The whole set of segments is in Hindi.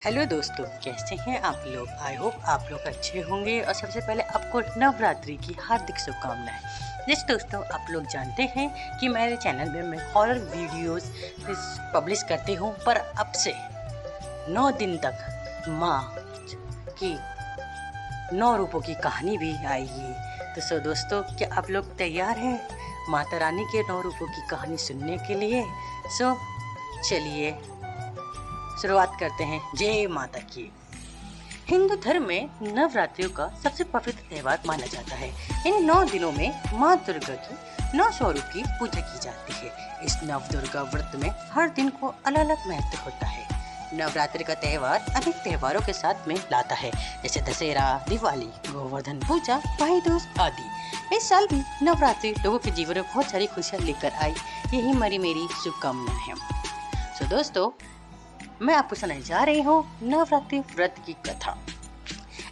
हेलो दोस्तों, कैसे हैं आप लोग। आई होप आप लोग अच्छे होंगे। और सबसे पहले आपको नवरात्रि की हार्दिक शुभकामनाएं। जिस दोस्तों, आप लोग जानते हैं कि मेरे चैनल में मैं हॉरर वीडियोस पब्लिश करती हूं, पर अब से 9 दिन तक माँ की 9 रूपों की कहानी भी आएगी। तो सो दोस्तों, क्या आप लोग तैयार हैं माता रानी के 9 रूपों की कहानी सुनने के लिए? सो चलिए शुरुआत करते हैं। जय माता की। हिंदू धर्म में नवरात्रियों का सबसे पवित्र त्योहार माना जाता है। इन 9 दिनों में माँ दुर्गा की 9 स्वरूप की पूजा की जाती है। इस नव दुर्गा व्रत में हर दिन को अलग अलग महत्व होता है। नवरात्रि का त्योहार अनेक त्योहारों के साथ में लाता है, जैसे दशहरा, दिवाली, गोवर्धन पूजा, भाई दूज आदि। इस साल भी नवरात्रि लोगों के जीवन में बहुत सारी खुशियाँ लेकर आई। यही मेरी शुभकामना है। सो दोस्तों, मैं आपको सुनाने जा रही हूँ नवरात्रि व्रत की कथा।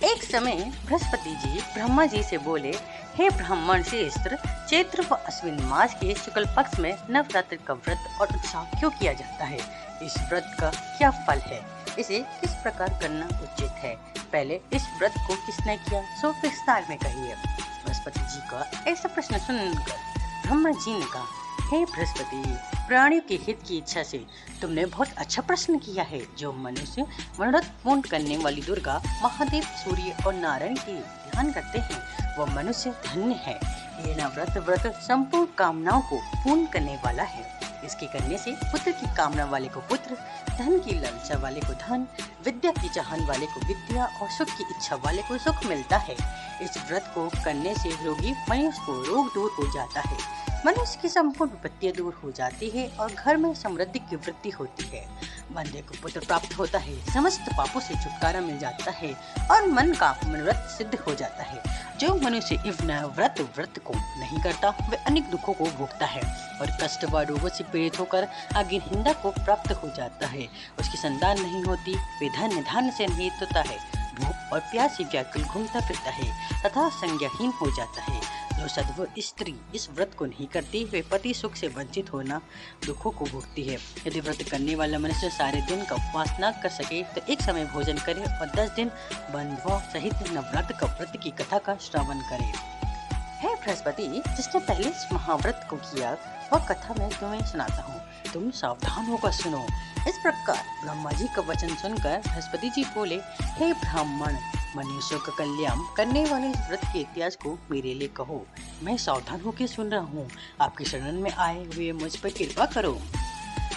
एक समय बृहस्पति जी ब्रह्मा जी से बोले, हे ब्राह्मण श्रेष्ठ, चैत्र व अश्विन मास के शुक्ल पक्ष में नवरात्रि का व्रत और उत्सव क्यों किया जाता है? इस व्रत का क्या फल है? इसे किस प्रकार करना उचित है? पहले इस व्रत को किसने किया, सो विस्तार में कहिए। बृहस्पति जी का ऐसा प्रश्न सुनकर ब्रह्मा जी ने कहा, हे बृहस्पति, प्राणियों के हित की इच्छा से तुमने बहुत अच्छा प्रश्न किया है। जो मनुष्य मनोरथ पूर्ण करने वाली दुर्गा, महादेव, सूर्य और नारायण की ध्यान करते हैं, वह मनुष्य धन्य है। ये नवरात्र व्रत संपूर्ण कामनाओं को पूर्ण करने वाला है। इसके करने से पुत्र की कामना वाले को पुत्र, धन की लालसा वाले को धन, विद्या की चाहन वाले को विद्या और सुख की इच्छा वाले को सुख मिलता है। इस व्रत को करने से रोगी मनुष्य को रोग दूर हो जाता है, मनुष्य की संपूर्ण विपत्तियां दूर हो जाती है और घर में समृद्धि की वृद्धि होती है। बंदे को पुत्र प्राप्त होता है, समस्त पापों से छुटकारा मिल जाता है और मन का मनोरथ सिद्ध हो जाता है। जो मनुष्य इस व्रत को नहीं करता, वह अनेक दुखों को भोगता है और कष्ट व रोगों से पीड़ित होकर आगे हिंदा को प्राप्त हो जाता है। उसकी संतान नहीं होती, वे धन से नहीं होता है, भूख और प्यास से व्याकुल घूमता फिरता है तथा संज्ञाहीन हो जाता है। जो सद्व स्त्री इस व्रत को नहीं करती, वे पति सुख से वंचित होना दुखों को भोगती है। यदि व्रत करने वाला मनुष्य सारे दिन का उपवास न कर सके तो एक समय भोजन करे और 10 दिन बंधुओं सहित नवरात्र का व्रत की कथा का श्रवण करे। हे बृहस्पति, जिसने पहले इस महाव्रत को किया, वह कथा मैं तुम्हें सुनाता हूँ, तुम सावधान होकर सुनो। इस प्रकार ब्रह्मा जी का वचन सुनकर बृहस्पति जी बोले, हे ब्राह्मण, मनुष्यों का कल्याण करने वाले इस व्रत के इतिहास को मेरे लिए कहो। मैं सावधान होकर सुन रहा हूँ, आपके शरण में आए हुए मुझ पर कृपा करो।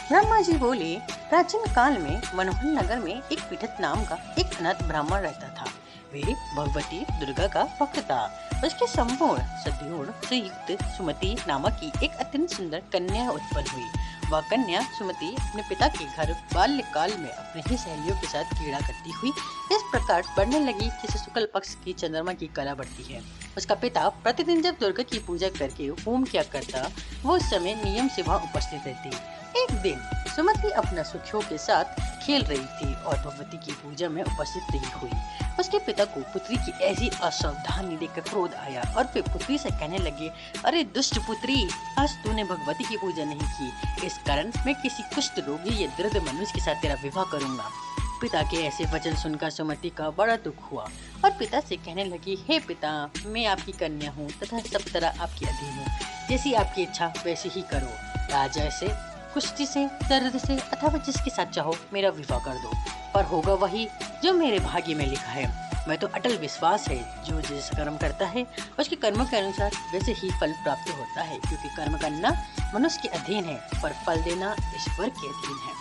ब्रह्मा जी बोले, प्राचीन काल में मनोहर नगर में एक पीठत नाम का एक अनाथ ब्राह्मण रहता था। वे भगवती दुर्गा का भक्त था। उसके संपूर्ण सद्गुण से युक्त सुमति नामक की एक अत्यंत सुंदर कन्या उत्पन्न हुई। वह कन्या सुमति अपने पिता के घर बाल्यकाल में अपने ही सहेलियों के साथ क्रीड़ा करती हुई इस प्रकार बढ़ने लगी जैसे शुक्ल पक्ष की चंद्रमा की कला बढ़ती है। उसका पिता प्रतिदिन जब दुर्गा की पूजा करके होम किया करता, वो उस समय नियम से वहाँ उपस्थित रहती। एक दिन सुमति अपना सखियों के साथ खेल रही थी और भगवती की पूजा में उपस्थित नहीं हुई। उसके पिता को पुत्री की ऐसी असावधानी देखकर क्रोध आया और वे पुत्री से कहने लगे, अरे दुष्ट पुत्री, आज तूने भगवती की पूजा नहीं की, इस कारण मैं किसी कुष्ठ रोगी या दृढ़ मनुष्य के साथ तेरा विवाह करूंगा। पिता के ऐसे वचन सुनकर सुमति का बड़ा दुख हुआ और पिता से कहने लगी, हे पिता, मैं आपकी कन्या हूँ तथा सब तरह आपकी अधीन हूँ, जैसी आपकी इच्छा वैसे ही करो। राजा से, कुश्ती से, दर्द से अथवा जिसके साथ चाहो मेरा विवाह कर दो, पर होगा वही जो मेरे भाग्य में लिखा है। मैं तो अटल विश्वास है, जो जैसा कर्म करता है उसके कर्मों के अनुसार वैसे ही फल प्राप्त होता है, क्योंकि कर्म करना मनुष्य के अधीन है पर फल देना ईश्वर के अधीन है।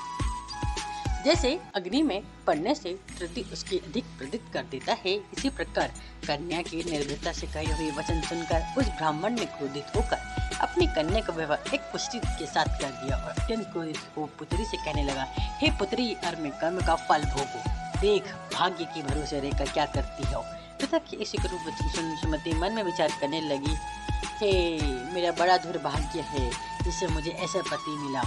जैसे अग्नि में पड़ने से धरती उसकी अधिक प्रदीप्त कर देता है, इसी प्रकार कन्या की निर्भयता से कहे हुए वचन सुनकर उस ब्राह्मण ने क्रोधित होकर अपनी कन्या का विवाह एक पुष्टि के साथ कर दिया और अत्यंत क्रोधित हो पुत्री से कहने लगा, हे पुत्री, कर्म का फल भोगो, देख भाग्य के भरोसे रहकर क्या करती हो। पिता की इसी क्रूर वचन सुन सुमति मन में विचार करने लगी, हे मेरा बड़ा दुर्भाग्य है जिससे मुझे ऐसा पति मिला।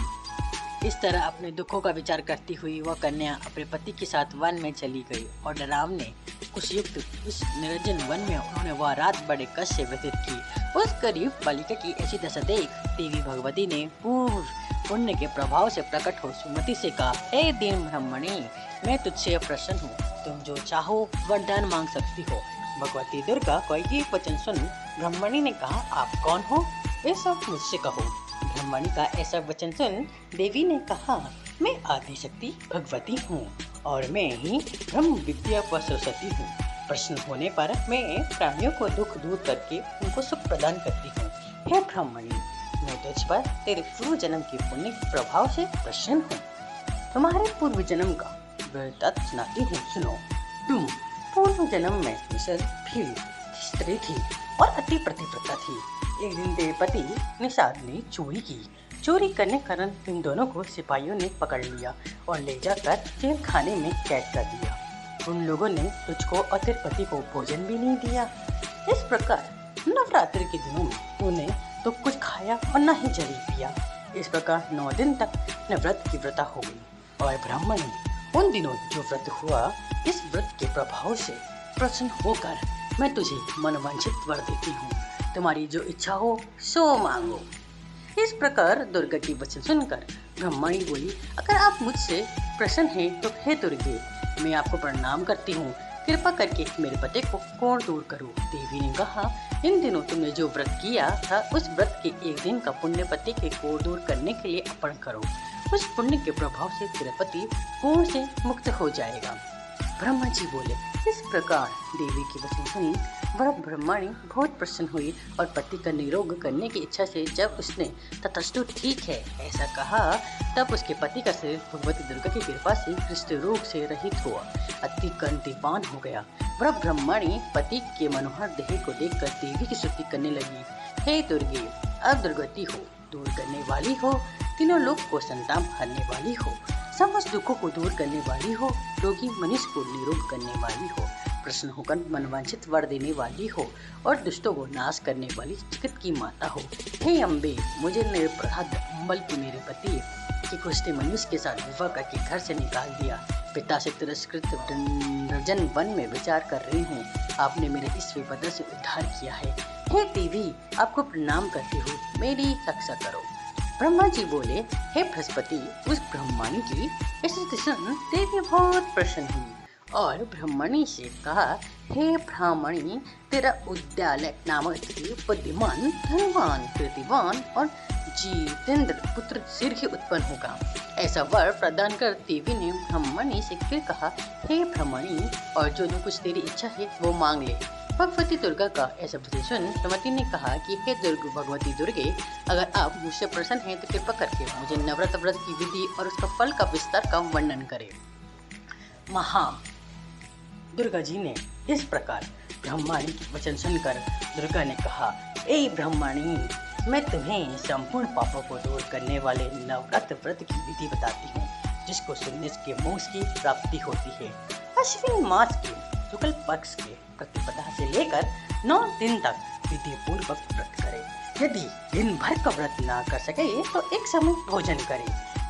इस तरह अपने दुखों का विचार करती हुई वह कन्या अपने पति के साथ वन में चली गई और डरावने कुशयुक्त उस निर्जन वन में उन्होंने वह रात बड़े कष्ट से व्यतीत की। उस गरीब बालिका की ऐसी दशा देख देवी भगवती ने पूर्व पुण्य के प्रभाव से प्रकट हो सुमति से कहा, हे दीन ब्रह्मणी, मैं तुझसे प्रसन्न हूँ, तुम जो चाहो वरदान मांग सकती हो। भगवती दुर्गा का ये वचन सुन ब्रह्मणी ने कहा, आप कौन हो, ये सब मुझसे कहो। ब्रह्मणी का ऐसा वचन सुन देवी ने कहा, मैं आदिशक्ति भगवती हूँ और मैं ही ब्रह्म विद्या व सरस्वती हूँ। प्रश्न होने पर मैं प्राणियों को दुख दूर करके उनको सुख प्रदान करती हूँ। हे ब्रह्मणी, मैं तुझ पर तेरे पूर्व जन्म के पुण्य के प्रभाव से प्रसन्न हूँ। तुम्हारे पूर्व जन्म का वृत्तांत सुनाती हूँ, सुनो। तुम पूर्व जन्म में निषद भील स्त्री थी और अति प्रतिव्रता थी। एक दिन तेरे पति निषाद ने चोरी की। चोरी करने के कारण इन दोनों को सिपाहियों ने पकड़ लिया और ले जाकर जेल खाने में कैद कर दिया। उन लोगों ने तुझको और तेरे पति को भोजन भी नहीं दिया। इस प्रकार नवरात्रि के दिनों में तूने तो कुछ खाया और न ही जल पिया। इस प्रकार 9 दिन तक व्रत की व्रता हो गई। और ब्राह्मणी, उन दिनों जो व्रत हुआ, इस व्रत के प्रभाव से प्रसन्न होकर मैं तुझे मनवांछित वर देती हूँ। तुम्हारी जो इच्छा हो सो मांगो। इस प्रकार दुर्गा की वचन सुनकर ब्रह्मणी बोली, अगर आप मुझसे प्रसन्न हैं तो हे दुर्गे, मैं आपको प्रणाम करती हूँ। कृपा करके मेरे पति को कोढ़ दूर करो। देवी ने कहा, इन दिनों तुमने जो व्रत किया था, उस व्रत के एक दिन का पुण्य पति के कोढ़ दूर करने के लिए अर्पण करो। उस पुण्य के प्रभाव से तेरा पति कोढ़ से मुक्त हो जाएगा। ब्रह्मा जी बोले। इस प्रकार देवी की वचन सुनी वह ब्रह्मणी बहुत प्रसन्न हुई और पति का निरोग करने की इच्छा से जब उसने तथास्तु ठीक है ऐसा कहा, तब उसके पति का शरीर भगवती दुर्गा की कृपा से कृष्ण रोग से रहित हुआ, अति कांतिवान हो गया। वह ब्रह्मणी पति के मनोहर देह को देखकर देवी की स्तुति करने लगी। हे दुर्गे, अब दुर्गति हो, दूर करने वाली हो, तीनों लोग को संताप हरने वाली हो, समस्त दुखों को दूर करने वाली हो, रोगी मनुष्य को निरोग करने वाली हो, प्रसन्न होकर मनवांछित वर देने वाली हो और दुष्टों को नाश करने वाली जगत की माता हो। हे अम्बे, मुझे निरपराध अम्बल की मेरे पति की कुष्ठ मनुष्य के साथ विवाह करके घर से निकाल दिया। पिता से तिरस्कृत निर्जन वन में विचार कर रही हूँ। आपने मेरे इस विपदा से उद्धार किया है। हे देवी, आपको प्रणाम करती हूँ, मेरी रक्षा करो। ब्रह्मा जी बोले, हे बृहस्पति, उस ब्रह्मणी की ऐसी सुन देवी बहुत प्रसन्न हुई और ब्रह्मणी से कहा, हे ब्राह्मणी, तेरा उद्यालय नामक बुद्धिमान, धनवान, कीर्तिवान और जितेंद्र पुत्र शीघ्र उत्पन्न होगा। ऐसा वर प्रदान कर देवी ने ब्रह्मणी से फिर कहा, हे ब्रह्मणी, और जो कुछ तेरी इच्छा है वो मांग ले। भगवती दुर्गा का ऐसा वचन सुन सुमति ने कहा कि हे भगवती दुर्गे, अगर आप मुझसे प्रसन्न हैं तो कृपा करके मुझे नवरात्र व्रत की विधि और उसका फल का विस्तार का वर्णन करें। दुर्गा जी ने इस प्रकार ब्रह्मणी की वचन सुनकर दुर्गा ने कहा, ए ब्रह्मणी, मैं तुम्हें संपूर्ण पापों को दूर करने वाले नवरात्र व्रत की विधि बताती हूँ, जिसको सुनने के मोक्ष की प्राप्ति होती है। अश्विन मास के शुक्ल पक्ष के प्रतिपदा से लेकर 9 दिन तक विधि पूर्वक व्रत करें। यदि दिन भर का व्रत ना कर सके तो एक समय भोजन करें।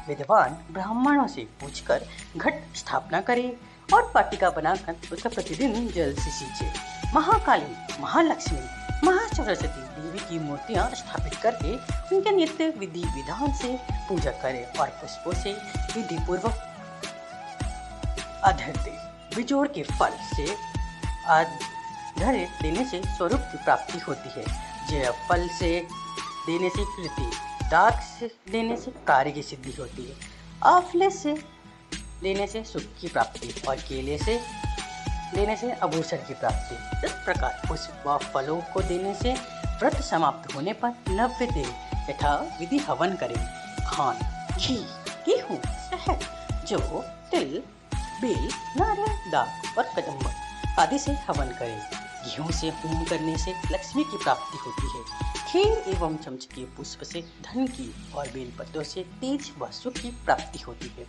विद्वान ब्राह्मणों से पूछकर घट स्थापना करें और पाटिका बनाकर उसका प्रतिदिन जल से सींचे। महाकाली, महालक्ष्मी, महासरस्वती देवी की मूर्तियां स्थापित करके उनके नित्य विधि विधान से पूजा करें और पुष्पों से विधि पूर्वक अर्घ्य दें। बिजोड़ के फल से अर्घ्य देने से स्वरूप की प्राप्ति होती है। जय फल से देने से कीर्ति, दाग से देने से कार्य की सिद्धि होती है, आंवले से देने से सुख की प्राप्ति और केले से देने से आभूषण की प्राप्ति। इस प्रकार पुष्प व फलों को देने से व्रत समाप्त होने पर 90 दिन यथा विधि हवन करें। खान, घी, गेहूँ, शहद, जौ, तिल, बेल, नारियल, दाग और कदम्ब आदि से हवन करें। गेहूं से होम करने से लक्ष्मी की प्राप्ति होती है। खीर एवं चमचके पुष्प से धन की और बेल पत्रों से तेज व सुख की प्राप्ति होती है।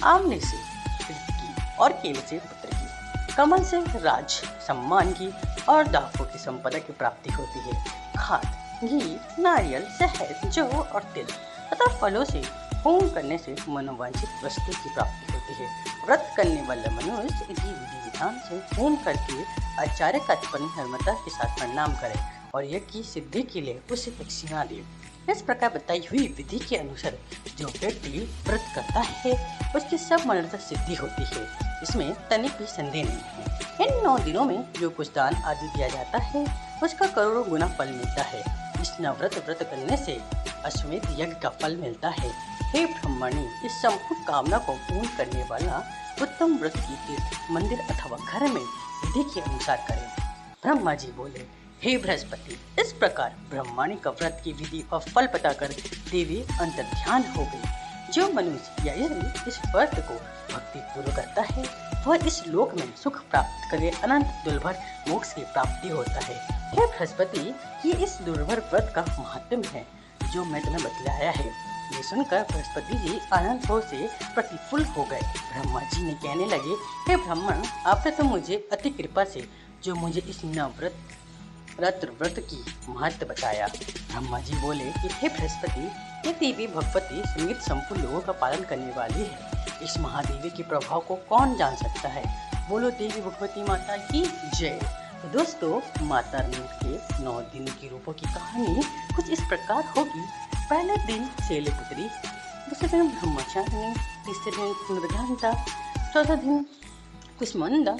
आमले से कीर्ति की और केले से पुत्र की, कमल से राज सम्मान की और दाखों की संपदा की प्राप्ति होती है। खाद, घी, नारियल, शहद, जौ और तिल तथा फलों से होम करने से मनोवांछित वस्तु की प्राप्ति होती है। व्रत करने वाला मनुष्य विधि विधान से होम करके आचार्य का उत्पन्न हर्मता के साथ प्रणाम करे और यज्ञ की सिद्धि के लिए उसे दक्षिणा दे। इस प्रकार बताई हुई विधि के अनुसार जो व्यक्ति व्रत करता है उसकी सब मनोरथ सिद्धि होती है। इसमें तनिक भी संदेह नहीं है। इन 9 दिनों में जो कुछ दान आदि दिया जाता है उसका करोड़ों गुना फल मिलता है। इस नवव्रत व्रत करने से अश्वमेध यज्ञ का फल मिलता है। हे ब्रह्मणी, इस संपूर्ण कामना को पूर्ण करने वाला उत्तम व्रत की तीर्थ मंदिर अथवा घर में विधि के अनुसार करें। ब्रह्मा जी बोले, हे बृहस्पति, इस प्रकार ब्रह्माणी का व्रत की विधि और फल बताकर देवी अंतर्ध्यान हो गई। जो मनुष्य या इस व्रत को भक्ति पूर्वक करता है वह इस लोक में सुख प्राप्त करे अनंत दुर्लभ मोक्ष की प्राप्ति होता है। हे बृहस्पति, ये इस दुर्लभ व्रत का महात्म्य है जो मैं तुम्हें बतलाया है। ये सुनकर बृहस्पति जी आनंद भाव से प्रतिफुल्ल हो गए। ब्रह्मा जी ने कहने लगे, हे ब्राह्मण, आपने तो मुझे अति कृपा से जो मुझे इस नवव्रत व्रत की महत्व बताया। ब्रह्मा जी बोले कि हे बृहस्पति, ये देवी भगवती संगीत संपूर्ण लोगों का पालन करने वाली है। इस महादेवी के प्रभाव को कौन जान सकता है। बोलो देवी भगवती माता की जय। तो दोस्तों, माता रानी के 9 दिन की रूपों की कहानी कुछ इस प्रकार होगी। पहले दिन शैलपुत्री, दूसरे दिन ब्रह्मचारिणी, तीसरे दिन पुनर्घंटा, चौथा दिन कुष्मांडा,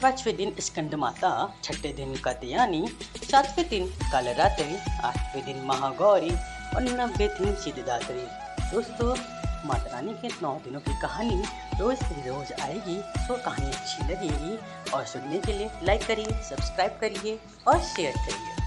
5वें दिन स्कंद माता, 6ठे दिन कात्यायनी, 7वें दिन कालरात्रि, 8वें दिन महागौरी और 9वें दिन सिद्धिदात्री। दोस्तों, माता रानी के 9 दिनों की कहानी रोज आएगी। तो कहानी अच्छी लगेगी और सुनने के लिए लाइक करिए, सब्सक्राइब करिए और शेयर करिए।